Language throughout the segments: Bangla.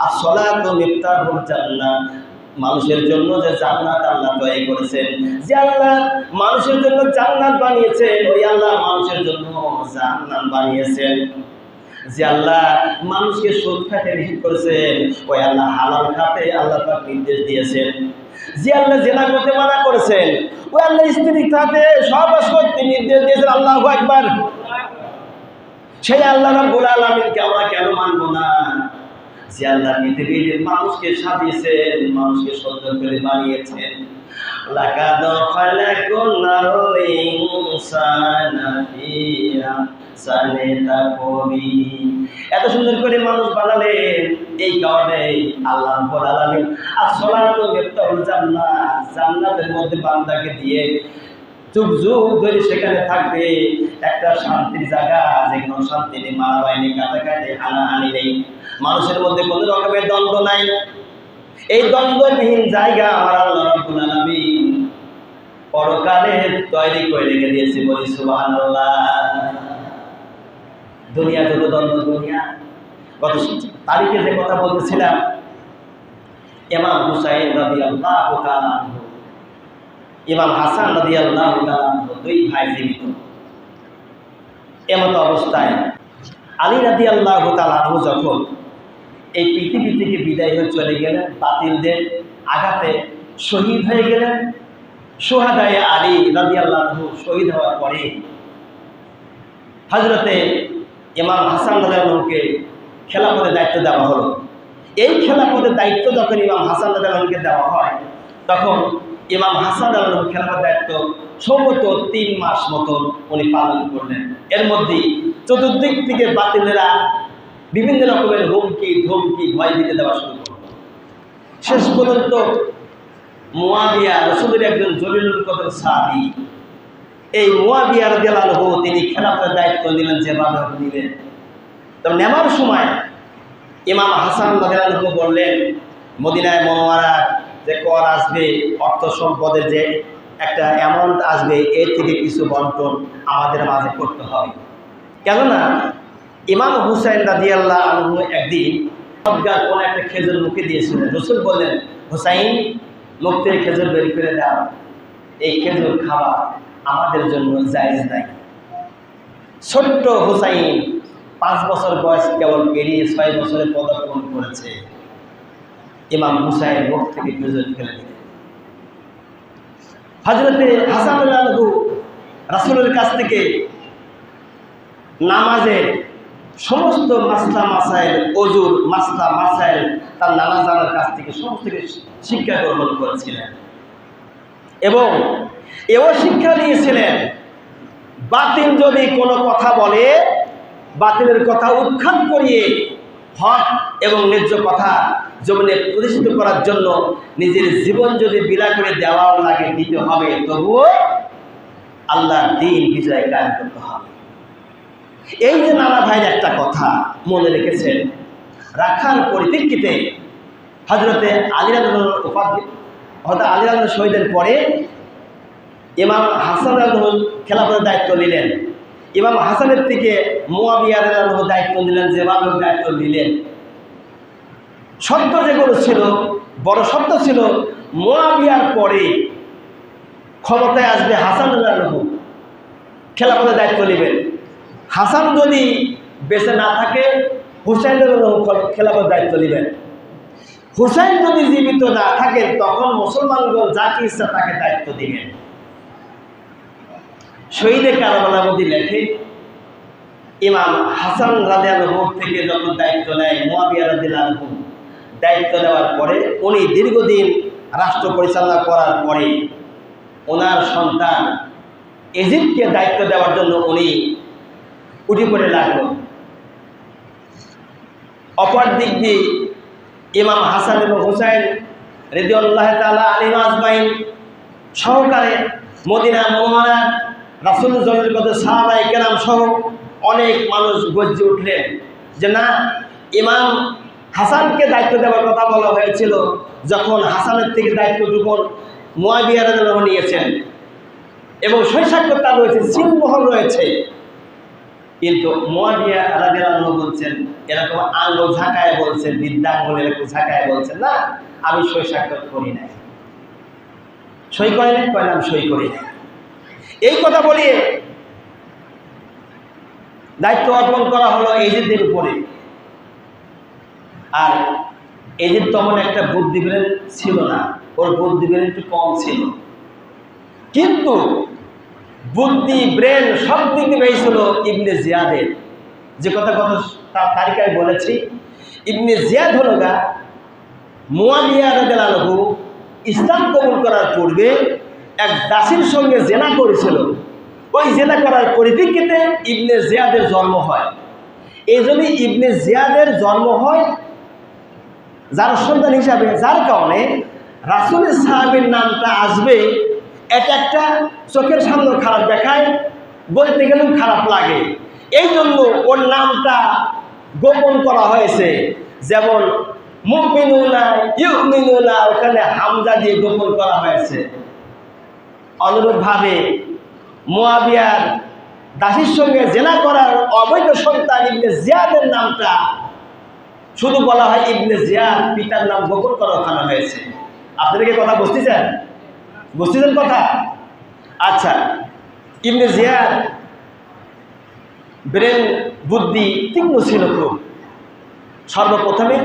আসসালাতু মিফতাহুল জান্নাহ, মানুষের জন্য যে জান্নাত আল্লাহ তৈরি করেছেন, যে আল্লাহ মানুষের জন্য জান্নাত বানিয়েছেন, ওই আল্লাহ মানুষের জন্য জাহান্নাম বানিয়েছেন। যে আল্লাহ মানুষকে সুদ খাতে নিষেধ করেছেন, ওই আল্লাহ হালাল খাতে আল্লাহ পাক নির্দেশ দিয়েছেন। যে আল্লাহ জিনা করতে মানা করেছেন, ওই আল্লাহ স্ত্রী খাতে সহবাস করতে নির্দেশ দিয়েছেন। আল্লাহু আকবার। সেই আল্লাহ রাব্বুল আলামিনকে আমরা কেন মানব না? যে আল্লাহ পৃথিবীর মানুষকে সাজিয়েছেন, মানুষকে সুন্দর করে বানিয়েছেন। লাকাদ খালাকনাল ইনসানা ফি আহসানি তাকওয়িম, এত সুন্দর করে মানুষ বানালেন। এই কারণে আল্লাহ রাব্বুল আলামিন আসসালাতু মিফতাহুল জান্নাহ, জান্নাতের মধ্যে বান্দাকে দিয়ে যুগ যুগ ধরে সেখানে থাকবে একটা শান্তির জায়গা, যেখানে শান্তি নেই, মারামারি নেই, কাটাকাটি হানাহানি নেই, মানুষের মধ্যে কোনো রকমের দ্বন্দ্ব নাই। এই দ্বন্দ্ববিহীন জায়গা আমার আল্লাহ রাব্বুল আলামিন পরকালে তৈরি করে রেখে দিয়েছে। বলি সুবহানাল্লাহ। দুনিয়া যত দ্বন্দ্ব, দুনিয়া গত তারিখে যে কথা বলতেছিলাম, ইমাম হুসাইন রাদিয়াল্লাহু তাআলা আনহু, ইমাম হাসান রাদিয়াল্লাহু তাআলা আনহু, দুই ভাই জীবিত। এমত অবস্থায় আলী রাদিয়াল্লাহু তাআলা আনহু যখন এই পৃথিবী থেকে বিদায় হয়ে চলে গেলেন, বাতিলদের আঘাতে শহীদ হয়ে গেলেন। শুহাদায়ে আলী রাদিয়াল্লাহু আনহু শহীদ হওয়ার পরে হযরতে ইমাম হাসান রাদিয়াল্লাহু আনহুকে খেলাফতের দায়িত্ব দেওয়া হলো। এই খেলাফতের দায়িত্ব যখন ইমাম হাসান রাদিয়াল্লাহু আনহুকে দেওয়া হয়, তখন ইমাম হাসান রাদিয়াল্লাহু আনহু খেলাফতের দায়িত্ব সম্ভবত 3 মাস মতন উনি পালন করলেন। এর মধ্যে চতুর্দিক থেকে বাতিলেরা বিভিন্ন রকমের হুমকি ধমকি ভয় দিতে দেওয়া শুরু করল। শেষ পর্যন্ত মুয়াবিয়া, রাসূলের একজন জলিলুল কদর সাহাবী, এই মুয়াবিয়া রাদিয়াল্লাহু আনহু তিনি খেলাফতের দায়িত্ব নিলেন। যেভাবে নিলেন, তবে নেওয়ার সময় ইমাম হাসান রাদিয়াল্লাহু আনহু বললেন, মদিনায় মুনাওয়ারা যে কর আসবে, অর্থ সম্পদের যে একটা অ্যামাউন্ট আসবে, এর থেকে কিছু বন্টন আমাদের মাঝে করতে হবে। কেননা ইমাম হুসাইন রাদিয়াল্লাহু আনহু একদিন অজ্ঞাত কোন একটা খেজুর মুখে দিয়েছিলেন। রাসূল বললেন, হুসাইন, মুখ থেকে খেজুর বের করে দাও, এই খেজুর খাওয়া আমাদের জন্য জায়েজ নাই। ছোট্ট হুসাইন 5 বছর বয়স কেবল পেরিয়ে 6 বছরে পদার্পণ করেছে। ইমাম হুসাইন মুখ থেকে খেজুর ফেলে দিলেন। হযরতে হাসান রাদিয়াল্লাহু আনহু রাসূলের কাছ থেকে নামাজের সমস্ত মাসলা মাসাইল, ওযুর মাসলা মাসাইল তার নানা জানার কাছ থেকে সমস্ত শিক্ষা গ্রহণ করেছিলেন এবং এও শিক্ষা দিয়েছিলেন, বাতিল যদি কোনো কথা বলে, বাতিলের কথা উৎখাত করিয়ে হক এবং ন্যায্য কথা জমিনে প্রতিষ্ঠিত করার জন্য নিজের জীবন যদি বিলা করে দেওয়াও লাগে, দিতে হবে, তবুও আল্লাহর দ্বীন বিজয় কায়েম করতে হবে। এই যে নানা ভাইয়ের একটা কথা মনে রেখেছেন, রাখার পরিপ্রেক্ষিতে হযরতে আলী রাদিয়াল্লাহু আনহু শহীদের পরে ইমাম হাসান রাদিয়াল্লাহু আনহু খেলাফতের দায়িত্ব নিলেন। ইমাম হাসানের থেকে মুয়াবিয়া রাদিয়াল্লাহু আনহু দায়িত্ব নিলেন, যেভাবে দায়িত্ব নিলেন। শর্ত যেগুলো ছিল, বড় শর্ত ছিল, মুয়াবিয়ার পরে ক্ষমতায় আসবে হাসান রাদিয়াল্লাহু আনহু, খেলাফতের দায়িত্ব নেবেন। হাসান যদি বেঁচে না থাকে, হুসাইন রাদিয়াল্লাহু আনহু খেলাফতের দায়িত্ব নেবেন। হুসাইন যদি জীবিত না থাকে, তখন মুসলমানগণ যাকে ইচ্ছা তাকে দায়িত্ব দিবেন। শহীদে কারবালার মধ্যে লেখে, ইমাম হাসান রাদিয়াল্লাহু আনহু থেকে যখন দায়িত্ব নেয় মুয়াবিয়া রাদিয়াল্লাহু আনহু, দায়িত্ব নেওয়ার পরে উনি দীর্ঘদিন রাষ্ট্র পরিচালনা করার পরে ওনার সন্তান এজিদকে দায়িত্ব দেওয়ার জন্য উনি উঠে পড়ে লাগলো। অপর দিক দিয়ে ইমাম হাসান এবং হুসাইন রাদিয়াল্লাহু তাআলা আলাইহিম আজমাইন সহকারে মদিনা মুনাওয়ারা রাসূল জলিল কদর সাহাবায়ে কেরাম সহ অনেক মানুষ গর্জে উঠলেন যে না, ইমাম হাসানকে দায়িত্ব দেওয়ার কথা বলা হয়েছিল, যখন হাসানের থেকে দায়িত্বটুকু মুয়াবিয়া রাদিয়াল্লাহু আনহু নিয়েছেন এবং সেই সাক্ষ্য তার রয়েছে, সিলমোহর রয়েছে। কিন্তু মুয়াবিয়া রাদিয়াল্লাহু আনহু বলছেন, এরকম আঙ্গুল ঝাঁকায় বলছেন, বিদ্যা আঙ্গুল এরকম ঝাঁকায় বলছেন, না আমি সই সাক্ষাৎ করি নাই। সই করেন? কয় আমি সই করি নাই। এই কথা বলিয়ে দায়িত্ব অর্পণ করা হলো এজিদের উপরে। আর এজিদ তেমন একটা বুদ্ধি ব্রেন ছিল না, ওর বুদ্ধি ব্রেন একটু কম ছিল, কিন্তু বুদ্ধি ব্রেন সব দিক দিয়ে হয়েছিল ইবনে জিয়াদের। যে কথা তারিকায় বলেছি, ইবনে জিয়াদ হলো গা মুয়াবিয়া রাদিয়াল্লাহু আনহু ইসলাম কবুল করার পূর্বে এক দাসীর সঙ্গে জেনা করেছিল। ওই জেনা করার পরিপ্রেক্ষিতে ইবনে জিয়াদের জন্ম হয়। এই জন্যই ইবনে জিয়াদের জন্ম হয় যার সন্তান হিসাবে, যার কারণে রাসূলের সাহাবীর নামটা আসবে, এটা একটা চোখের সামনে খারাপ দেখায়, বলতে গেলেও খারাপ লাগে। এই জন্য ওর নামটা গোপন করা হয়েছে। যেমন মুমিনুনা ইউমিনুনা, ওখানে হামজা দিয়ে গোপন করা হয়েছে। অনুরূপভাবে মুয়াবিয়ার দাসীর সঙ্গে জেনা করার অবৈধ সন্তান ইবনে জিয়াদের নামটা শুধু বলা হয় ইবনে জিয়াদ, পিতার নাম গোপন করা ওখানে হয়েছে। আপনাদেরকে কথা বুঝতেছেন? বুঝতেছেন কথা? আচ্ছা, ইবনে জিয়াদ ব্রেন বুদ্ধি তীক্ষ্ণ ছিল খুব। সর্বপ্রথমে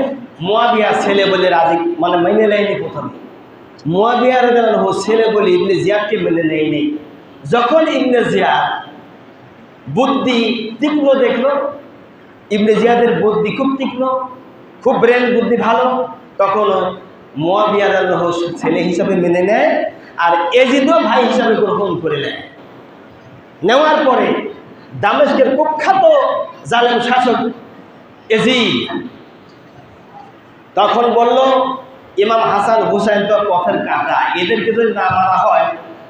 মুয়াবিয়া ছেলে বলে রাজি, মানে মেনে নেয়নি। প্রথমে মুয়াবিয়া রাদিয়াল্লাহু আনহু ছেলে বলে ইবনে জিয়াদকে মেনে নেয়নি। যখন ইবনে জিয়াদ বুদ্ধি তীক্ষ্ণ দেখলো, ইবনে জিয়াদের বুদ্ধি খুব তীক্ষ্ণ, খুব ব্রেন বুদ্ধি ভালো, তখন মুয়াবিয়া রাদিয়াল্লাহু আনহু ছেলে হিসাবে মেনে নেয়, আর এজিদও ভাই হিসাবে গ্রহণ করে নেয়। নেওয়ার পরে দামেস্কের কুখ্যাত জালেম শাসক এজিদ তখন বলল, ইমাম হাসান হুসাইন তো পথের কাঁটা, এদেরকে যদি না মারা হয়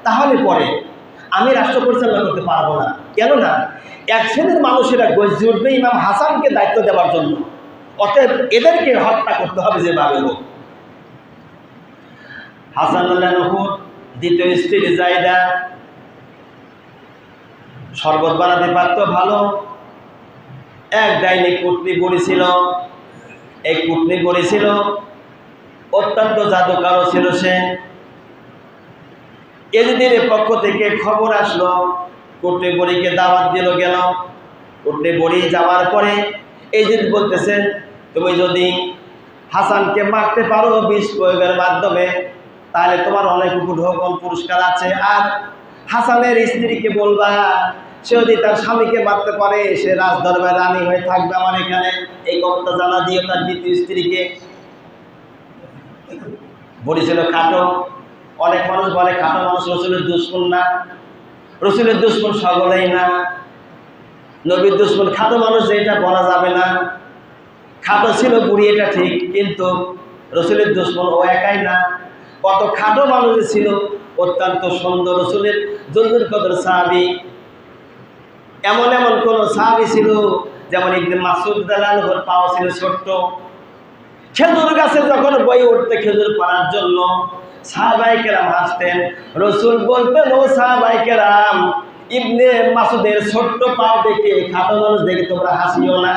তাহলে পরে আমি রাষ্ট্র পরিচালনা করতে পারবো না। কেননা এক শ্রেণীর মানুষেরা গর্জে উঠবে ইমাম হাসানকে দায়িত্ব দেওয়ার জন্য, অতএব এদেরকে হত্যা করতে হবে যেভাবে হোক। হাসান রাদিয়াল্লাহু আনহুর দ্বিতীয় স্ত্রী জায়দা শরবত বানাতে পারত ভালো। এক ডাইনি কুটনি বলেছিল, এই কুটনি বলেছিল, অত্যন্ত জাদুকারও ছিল সে। এজিদের পক্ষ থেকে খবর আসলো, কুটনি বড়িকে দাওয়াত দিল, গেল। কুটনি বড়ি যাওয়ার পরে এজিদ বলতেছেন, তুমি যদি হাসানকে মারতে পারো বিষ প্রয়োগের মাধ্যমে, তাহলে তোমার অনেক উপঢৌকন পুরস্কার আছে। আর হাসানের স্ত্রীকে বলবা, সে যদি তার স্বামীকে মারতে পারে সে রাজদরবারে রানী হয়ে থাকবে আমার এখানে, এই কথাটা জানা দিও তার দ্বিতীয় স্ত্রীকে। বলেছিল খাটো। অনেক মানুষ বলে খাটো মানুষ রসুলের দুশমন না। রসুলের দুশমন সকলেই না, নবীর দুশমন খাটো মানুষ, এটা বলা যাবে না। খাটো ছিল বুড়ি, এটা ঠিক, কিন্তু রসুলের দুশমন ও একাই না, কত খাটো মানুষ ছিল অত্যন্ত সুন্দর। রসুলের জুলজুল কদর সাহাবী, এমন এমন কোন সাহাবী ছিল, যেমন ইবনে মাসউদ রাদিয়াল্লাহু আনহুর পাও ছিল ছোট্ট। খেজুর গাছে যখন বই উঠতে খেজুর পাড়ার জন্য সাহাবায়ে কেরাম হাসতেন। রসুল বলতেন, ও সাহাবায়ে কেরাম, ইবনে মাসউদের ছোট্ট পাও দেখে, খাটো মানুষ দেখে তোমরা হাসিও না।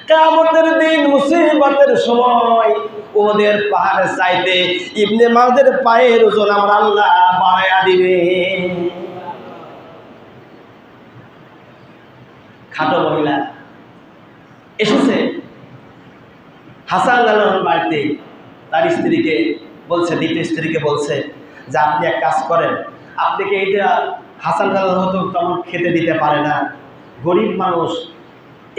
কিয়ামতের দিন মুসিবতের সময় ওদের পাহাড়ের চাইতে ইবনে মাসউদের পায়ের ওজন আমার আল্লাহ বাড়ায়া দিবে। খাটো মহিলা এসেছে হাসান রাদিয়াল্লাহু আনহুর বাড়িতে, তার স্ত্রীকে বলছে, দ্বিতীয় স্ত্রীকে বলছে যে আপনি এক কাজ করেন, আপনাকে এইটা হাসান রাদিয়াল্লাহু আনহু তেমন খেতে দিতে পারে না, গরিব মানুষ,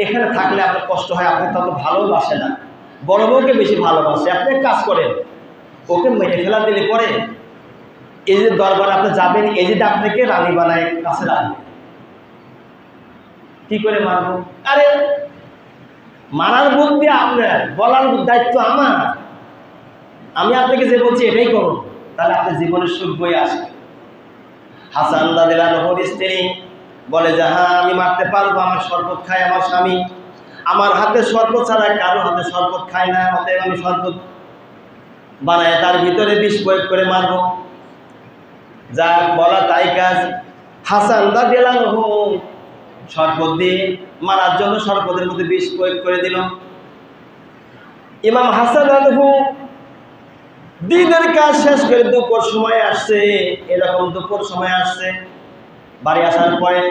এখানে থাকলে আপনার কষ্ট হয়, আপনি তত ভালোবাসে না, বড় বউকে বেশি ভালোবাসে। আপনি এক কাজ করেন, ওকে মেরে ফেলা দিলে পরে এজিদের দরবারে আপনি যাবেন, এজিদ আপনাকে রানী বানায় কাছে রাখবে। কি করে মারবো? আরে মারার বুদ্ধি আপনার, বলার দায়িত্ব আমার। আমি আপনাকে যে বলছি এটাই করুন, তাহলে আপনার জীবনের সুখ বয়ে আসবে। হাসান রাদিয়াল্লাহু আনহুর স্ত্রী বলে যে হ্যাঁ আমি মারতে পারবো, আমার শরবত খায় আমার স্বামী, আমার হাতে শরবত ছাড়া কারো হাতে শরবত খায় না, অতএব আমি শরবত বানায় তার ভিতরে বিষ প্রয়োগ করে মারবো। যা বলা তাই কাজ। হাসান রাদিয়াল্লাহু আনহু শরবত দিয়ে মারার জন্য শরবতের মধ্যে বিষ প্রয়োগ করে দিল। ইমাম হাসান আনহু দিনের কাজ শেষ করে দুপুর সময় আসছে, এরকম দুপুর সময় আসছে, বাড়ি আসার পরে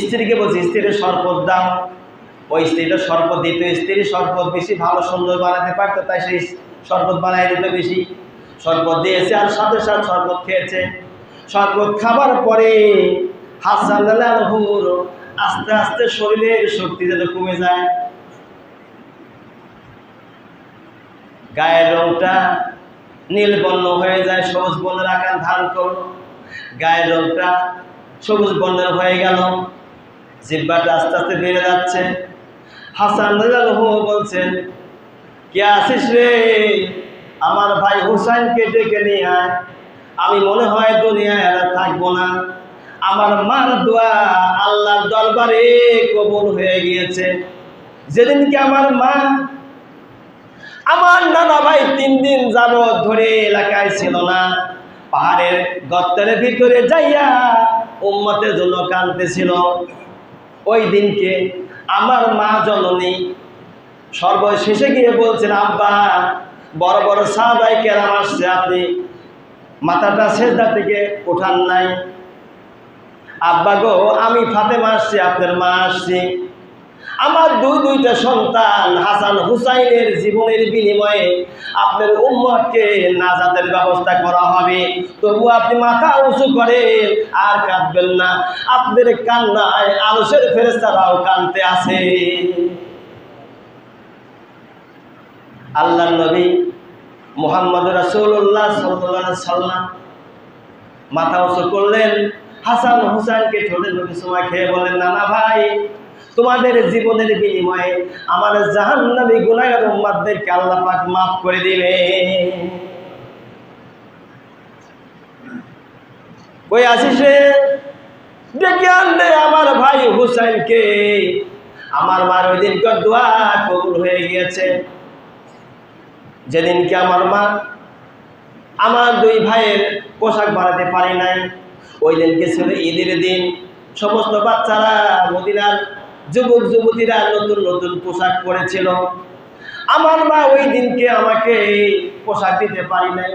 স্ত্রীকে বলছে, স্ত্রীর শরবত দাও। ওই স্ত্রীটা শরবত দিত, স্ত্রীর শরবত বেশি ভালো সুন্দর বানাতে পারতো, তাই সেই শরবত বানাই দিত বেশি। শরবত দিয়েছে আর সাথে সাথে শরবত খেয়েছে। শরবত খাবার পরে হাসান আনহুর আস্তে আস্তে শরীরের শক্তি যেন কমে যায়, গায়ের রংটা নীল বর্ণ হয়ে যায়, সবুজ বর্ণের আকার ধারণ করলো, গায়ের রংটা সবুজ বর্ণের হয়ে গেল, জিহ্বাটা আস্তে আস্তে বেড়ে যাচ্ছে। হাসান রাদিয়াল্লাহু আনহু বলছেন, কে আসিস রে? আমার ভাই হুসাইনকে ডেকে নিয়ে আয়, আমি মনে হয় দুনিয়ায় আর থাকবো না। আমার মার দোয়া আল্লাহর দরবারে কবুল হয়ে গিয়েছে। যেদিনকে আমার মা, আমার নানা ভাই 3 দিন যাবত ধরে এলাকায় ছিল না, পাহাড়ের গর্তের ভিতরে যাইয়া উম্মতের জন্য কাঁদতেছিল। ওই দিনকে আমার মা জননী সর্বশেষে গিয়ে বলছেন, আব্বা, বড় বড় সাহাবায়ে কেরাম আসছে, আপনি মাথাটা সেজদা থেকে ওঠান নাই। আব্বা গো, আমি ফাতেমা আসছি, আপনার মা আসছি, আমার দুইটা সন্তান হাসান হুসাইনের জীবনের বিনিময়ে আপনার উম্মতকে নাজাতের ব্যবস্থা করা হবে, তবু আপনি মাথা উঁচু করেন আর কাঁদবেন না। আপনাদের কান্নায় আরশের ফেরেশতারাও কাঁদতে আছে। আল্লাহর নবী মুহাম্মদ রাসূলুল্লাহ সাল্লাল্লাহু আলাইহি সাল্লাম মাথা উঁচু করলেন, হাসান হুসাইনকে ঠোঁটে ঠোঁটে সময় খেয়ে বলেন, নানা ভাই, তোমাদের জীবনের বিনিময়ে আমার জাহান্নামী গুনাহগার উম্মতদেরকে আল্লাহ পাক মাফ করে দিলেন। ওই আসিসে ডেকে আনলে আমার ভাই হুসাইনকে, আমার মার ওই দিনকার দোয়া কবুল হয়ে গিয়েছে। যেদিনকে আমার মা আমার 2 ভাইয়ের পোশাক বানাতে পারি নাই, ওই দিনকে ছিল ঈদের দিন। সমস্ত বাচ্চারা, মদিনার যুবক যুবতীরা নতুন নতুন পোশাক পরেছিল। আমার মা ওই দিনকে আমাকে পোশাক দিতে পারি নাই।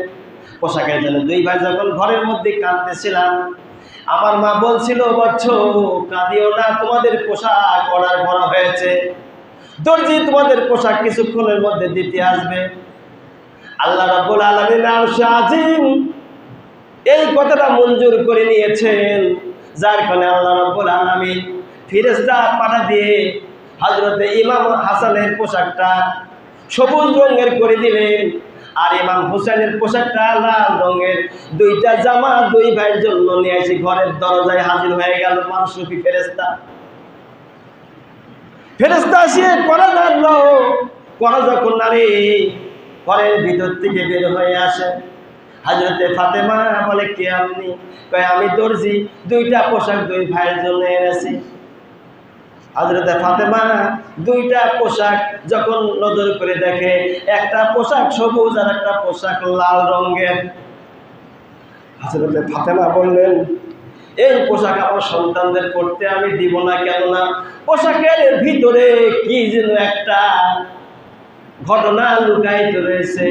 পোশাকের জন্য 2 ভাই যখন ঘরের মধ্যে কাঁদতেছিলাম, আমার মা বলছিল, বচ্চ কাঁদিও না, তোমাদের পোশাক অর্ডার করা হয়েছে, দর্জি তোমাদের পোশাক কিছুক্ষণের মধ্যে দিতে আসবে। আল্লাহ রাব্বুল আলামিন আরশে আজিম এই কথাটা মঞ্জুর করে নিয়েছেন, যার কারণে আল্লাহ রাব্বুল আলামিন ফেরেশতা পাঠা দিয়ে হযরতে ইমাম হাসানের পোশাকটা সবুজ রঙের করে দিলেন, আর ইমাম হুসাইনের পোশাকটা লাল রঙের। 2টা জামা 2 ভাইয়ের জন্য নিয়ে এসে ঘরের দরজায় হাজির হয়ে গেল মানুষরূপী ফেরেশতা। ফেরেশতা এসে করা জানলো, করা যখন নারী ঘরের ভিতর থেকে বের হয়ে আসে, হযরতে ফাতেমা বলে, কে আপনি? কয়, আমি দর্জি, 2টা পোশাক 2 ভাইয়ের জন্য এনেছি। হযরতে ফাতেমা 2টা পোশাক যখন নজর করে দেখে, একটা পোশাক সবুজ আর একটা পোশাক লাল রঙের। হযরতে ফাতেমা বললেন, এই পোশাক আমার সন্তানদের পরতে আমি দিব না। কেন না? পোশাকের ভিতরে কি যেন একটা ঘটনা লুকায়িত রয়েছে।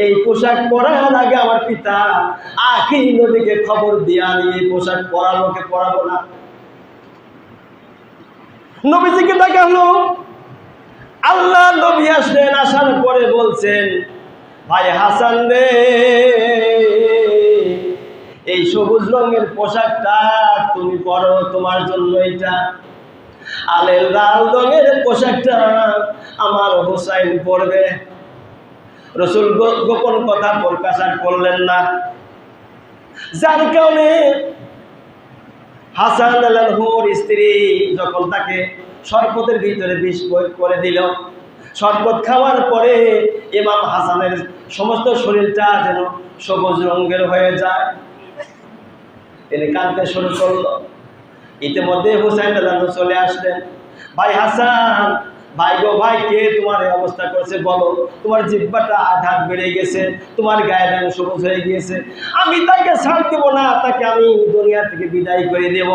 এই পোশাক পরার আগে আমার পিতা আখির নবীকে খবর দিয়ে আমি এই পোশাক পরাবো কে পরাবো না। নবীজিকে ডাকা হলো, আল্লাহ নবী আসলেন, আসার পরে বলছেন, ভাই হাসান রে, এই সবুজ রঙের পোশাকটা তুমি পরো, তোমার জন্য এটা। আলের লাল রঙের পোশাকটা আমার হুসাইন পরবে। রাসূল গোপন কথা প্রকাশ করলেন না, যার কারণে হাসান আনহুর স্ত্রী যখন তাকে শরবতের ভিতরে বিষ প্রয়োগ করে দিল, শরবত খাওয়ার পরে ইমাম হাসানের সমস্ত শরীরটা যেন সবুজ রঙের হয়ে যায়। তিনি কাঁদতে শুরু করলো। ইতিমধ্যে হুসাইন রাদিয়াল্লাহু আনহু চলে আসলেন। ভাই হাসান, ভাই গো ভাই, কে তোমার এই অবস্থা করেছে বলো? তোমার জিহ্বাটা আঘাত বেড়ে গেছে, তোমার গায়ের রং সবুজ হয়ে গিয়েছে। আমি তাকে ছাড় দেব না, তাকে আমি দুনিয়া থেকে বিদায় করে দেব।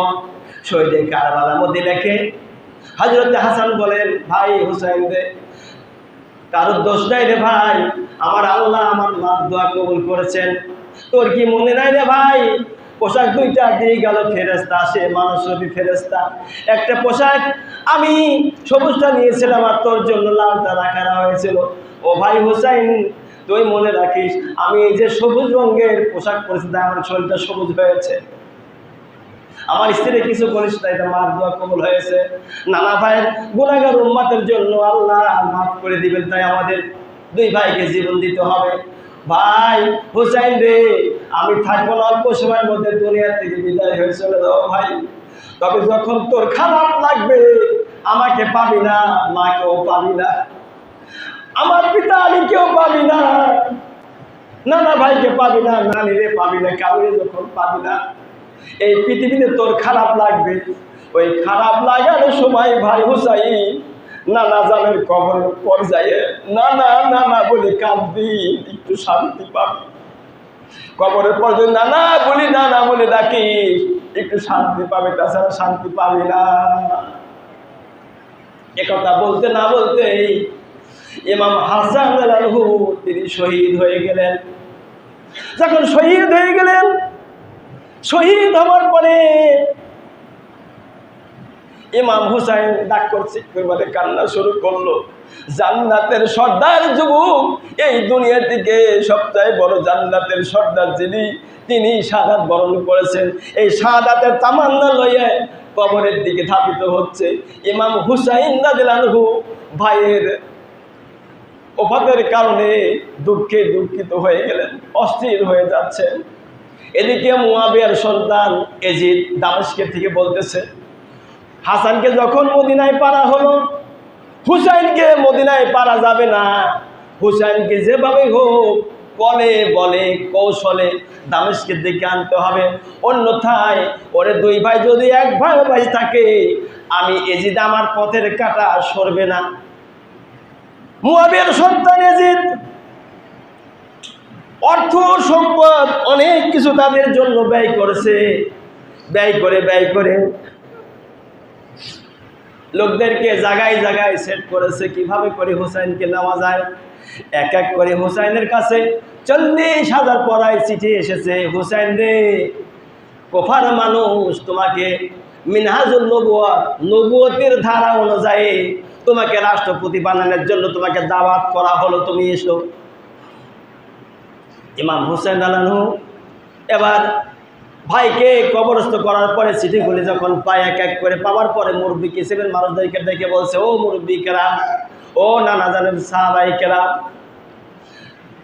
শহীদে কারবালার মধ্যে লেখে হযরত হাসান বলেন, ভাই হুসাইন রে, কারোর দোষ নাই রে ভাই, আমার আল্লাহ আমার মার দোয়া কবুল করেছেন। তোর কি মনে নাই রে ভাই, পোশাক দুইটা দিয়ে গেল ফেরেশতা, সে মানুষরূপী ফেরেশতা। একটা পোশাক আমি সবুজটা নিয়েছিলাম আর তোর জন্য লালটা রাখা হয়েছিল। ও ভাই হুসাইন, তুই মনে রাখিস, আমি এই যে সবুজ রঙের পোশাক পরেছি তাই আমার শরীরটা সবুজ হয়েছে। আমার স্ত্রী কিছু করিস না, এটা মার দোয়া কবুল হয়েছে। নানা ভাইয়ের গুনাহগার উম্মতের জন্য আল্লাহ মাফ করে দিবেন, তাই আমাদের দুই ভাইকে জীবন দিতে হবে। ভাই হুসাইন রে, আমি থাকবো না, অল্প সময়ের মধ্যে দুনিয়া থেকে বিদায় হয়ে চলে যাও ভাই। তবে যখন তোর খারাপ লাগবে, আমাকে পাবি না, মাকেও পাবি না, আমার পিতা আলীকেও পাবি না, নানা ভাইকে পাবি না, নানিরে পাবি না, কাউরে যখন পাবি না, এই পৃথিবীতে তোর খারাপ লাগবে। ওই খারাপ লাগার সময় ভাই হুসাইন নানা জানের কবরের পর্যায়ে নানা নানা বলে কাঁদবি, একটু শান্তি পাবি। কবরের পর্যায়ে নানা বলি, নানা বলে ডাকিস, একটু শান্তি পাবে, তাছাড়া শান্তি পাবি না। একথা বলতে না বলতেই ইমাম হাসান রাদিয়াল্লাহু তিনি শহীদ হয়ে গেলেন। যখন শহীদ হয়ে গেলেন, শহীদ হওয়ার পরে ইমাম হুসাইন ডাক করছে, বলে কান্না শুরু করলো। জান্নাতের সর্দার যুবক, এই দুনিয়া থেকে সবচেয়ে বড় জান্নাতের সর্দার যিনি, তিনি শাহাদাত বরণ করেছেন। এই শাহাদাতের তামান্না লইয়া কবরের দিকে ধাবিত হচ্ছে। ইমাম হুসাইন রাদিয়াল্লাহু ভাইয়ের ওফাতের কারণে দুঃখে দুঃখিত হয়ে গেলেন, অস্থির হয়ে যাচ্ছেন। এদিকে মুয়াবিয়ার সন্তান এজিদ দামেস্কের থেকে বলতেছে, হাসানকে যখন মদিনায় পারা হলো, হুসাইনকে মদিনায় পারা যাবে না, হুসাইনকে যেভাবে হোক বলে বলে কৌশলে দামেস্কের দিকে আনতে হবে, অন্যথায় ওরে দুই ভাই যদি এক ভাই ভাই থাকে, আমি এজিদ আমার পথের কাঁটা সরবে না। মুয়াবিয়ার সন্তান এজিদ অর্থ সম্পদ অনেক কিছু তাদের জন্য ব্যয় করেছে, ব্যয় করে লোকদেরকে জায়গায় জায়গায় সেট করেছে কিভাবে করে হুসাইনকে নেওয়া যায়। এক এক করে হুসাইনের কাছে 40,000 পড়ায় চিঠি এসেছে, হুসাইন রে, কুফার মানুষ তোমাকে মিনহাজুল নবুওয়াত, নবুয়তের ধারা অনুযায়ী তোমাকে রাষ্ট্রপতি বানানোর জন্য তোমাকে দাওয়াত করা হলো, তুমি এসো। ইমাম হুসাইন রাদিয়াল্লাহু এবার ভাইকে কবরস্থ করার পরে চিঠিগুলি যখন পায়, এক এক করে পাওয়ার পরে মুরব্বী কিসিমের মানুষদেরকে ডেকে বলছে, ও মুরব্বী কেরাম, ও নানা জানের সাহাবাই কেরাম,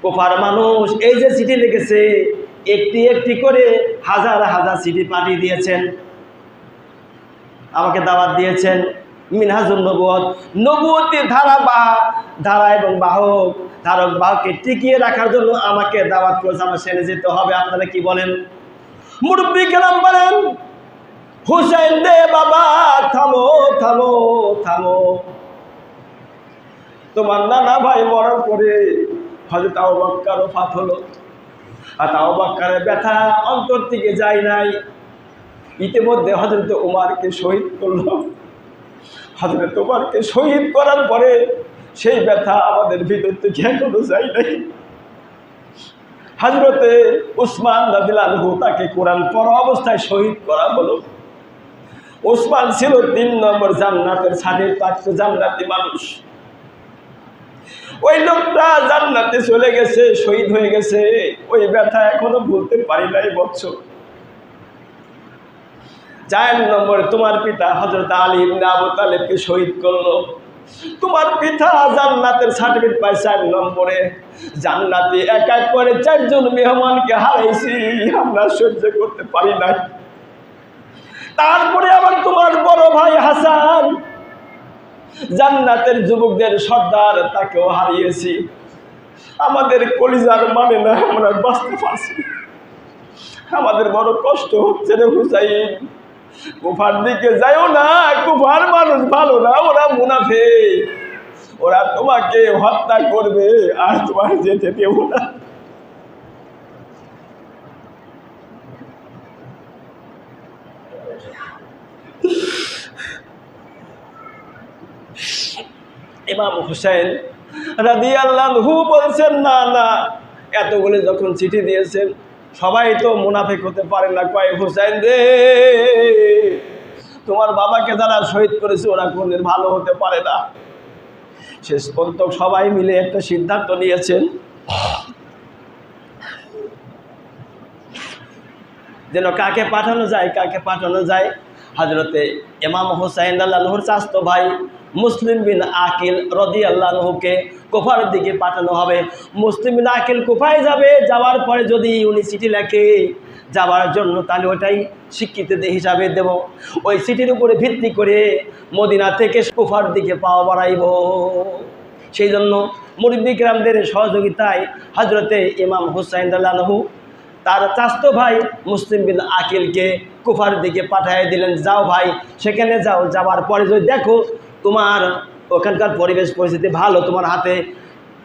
কুফার মানুষ এই যে চিঠি লিখেছে, একটি একটি করে হাজার হাজার চিঠি পাঠিয়ে দিয়েছেন, আমাকে দাওয়াত দিয়েছেন মিনহাজুন নবুয়ত, নবুয়তের ধারা এবং ধারক বাহককে টিকিয়ে রাখার জন্য আমাকে দাওয়াত করেছে, আমার সেনে যেতে হবে, আপনারা কি বলেন? মুরব্বী কেরাম বলেন, হুসাইন দে বাবা, থামো থামো থামো, তোমার নানা ভাই মরার পরে হযরত আবু বকর ওফাত হলো, আর আবু বকরের ব্যথা অন্তর থেকে যায় নাই। ইতিমধ্যে হযরত উমরকে শহীদ করলো, হযরত উমরকে শহীদ করার পরে সেই ব্যথা আমাদের ভিতর থেকে এখনো যায় নাই। হযরতে উসমান রাদিয়াল্লাহু আনহু তাকে কোরআন পড়া অবস্থায় শহীদ করা হলো। উসমান ছিল 3 নম্বর জান্নাতের ছাদের প্রাপ্ত জান্নাতি মানুষ। ওই লোকটা জান্নাতে চলে গেছে, শহীদ হয়ে গেছে, ওই ব্যথা এখনো ভুলতে পারি নাই বৎসর। 4 নম্বর তোমার পিতা হযরত আলী ইবনে আবু তালেবকে শহীদ করলো। তোমার পিতা জান্নাতের সার্টিফিকেট পায় 4 নম্বরে। জান্নাতে এক এক করে 4 জন মেহমানকে হারাইছি, আমরা সহ্য করতে পারি নাই। তারপরে আবার তোমার বড় ভাই হাসান জান্নাতের যুবকদের সর্দার, তাকেও হারিয়েছি। আমাদের কলিজার মানে না, আমরা বাঁচতে পারছি, আমাদের বড় কষ্ট হচ্ছে রে হুসাইন। কুফার দিকে যাইও না, কুফার মানুষ ভালো না, ওরা মুনাফিক, ওরা তোমাকে হত্যা করবে আর তোমার যেতে দেব না। ইমাম হুসাইন রাদিয়াল্লাহু বলছেন, না না, এতগুলি যখন চিঠি দিয়েছেন সবাই তো মুনাফিক হতে পারে না, কয় হুসাইন রে, তোমার বাবাকে যারা শহীদ করেছে ওরা কোনদিন ভালো হতে পারে না। শেষ পর্যন্ত সবাই মিলে একটা সিদ্ধান্ত নিয়েছেন যেন কাকে পাঠানো যায়, কাকে পাঠানো যায়। হযরতে ইমাম হুসাইন রাদিয়াল্লাহু চাচতো ভাই মুসলিম বিন আকিল রাদিয়াল্লাহুকে কুফার দিকে পাঠানো হবে। মুসলিম বিন আকিল কুফায় যাবে, যাওয়ার পরে যদি উনি চিঠি লেখে যাওয়ার জন্য, তাহলে ওটাই স্বীকৃতি হিসাবে দেব। ওই চিঠির উপরে ভিত্তি করে মদিনা থেকে কুফার দিকে পাওয়া বাড়াইব। সেই জন্য মুরব্বি কিরামদের সহযোগিতায় হযরতে ইমাম হুসাইন রাদিয়াল্লাহু তার চাচতো ভাই মুসলিম বিন আকিলকে কুফার দিকে পাঠিয়ে দিলেন, যাও ভাই, সেখানে যাও। যাওয়ার পরে যদি দেখো তোমার ওখানকার পরিবেশ পরিস্থিতি ভালো, তোমার হাতে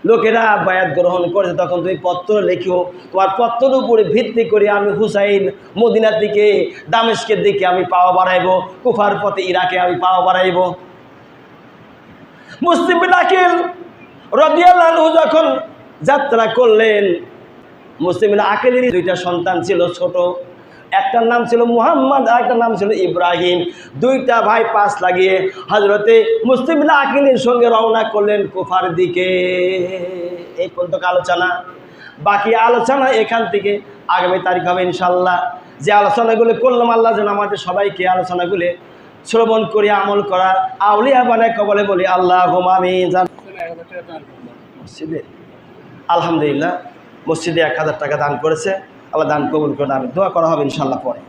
লোকেরা বায়াত গ্রহণ করেছে, তখন তুমি পত্র লেখো। তোমার পত্রের উপরে ভিত্তি করে আমি হুসাইন মদিনার দিকে দামেস্কের দিকে আমি পাওয়া বাড়াইব, কুফার পথে ইরাকে আমি পাওয়া বাড়াইব। মুসলিম বিন আকিল রাদিয়াল্লাহু যখন যাত্রা করলেন, মুসলিম বিন আকিলের দুইটা সন্তান ছিল ছোট, একটার নাম ছিল মুহাম্মদ আর একটার নাম ছিল ইব্রাহিম। দুইটা ভাই পাশ লাগিয়ে হযরতে মুসলিম বিন আকিলের সঙ্গে রওনা করলেন কুফার দিকে। এই পর্যন্ত আলোচনা, বাকি আলোচনা এখান থেকে আগামী তারিখ হবে ইনশাল্লাহ। যে আলোচনাগুলো করলাম আল্লাহ যেন আমাদের সবাইকে আলোচনাগুলো শ্রবণ করে আমল করা আউলিয়া বানায় কবলে বলি আল্লাহুম্মা আমিন। মসজিদে আলহামদুলিল্লাহ মসজিদে 1000 টাকা দান করেছে, আল্লাহ দান কবুল করে। আমি দোয়া করা হবে ইনশাল্লাহ পরে।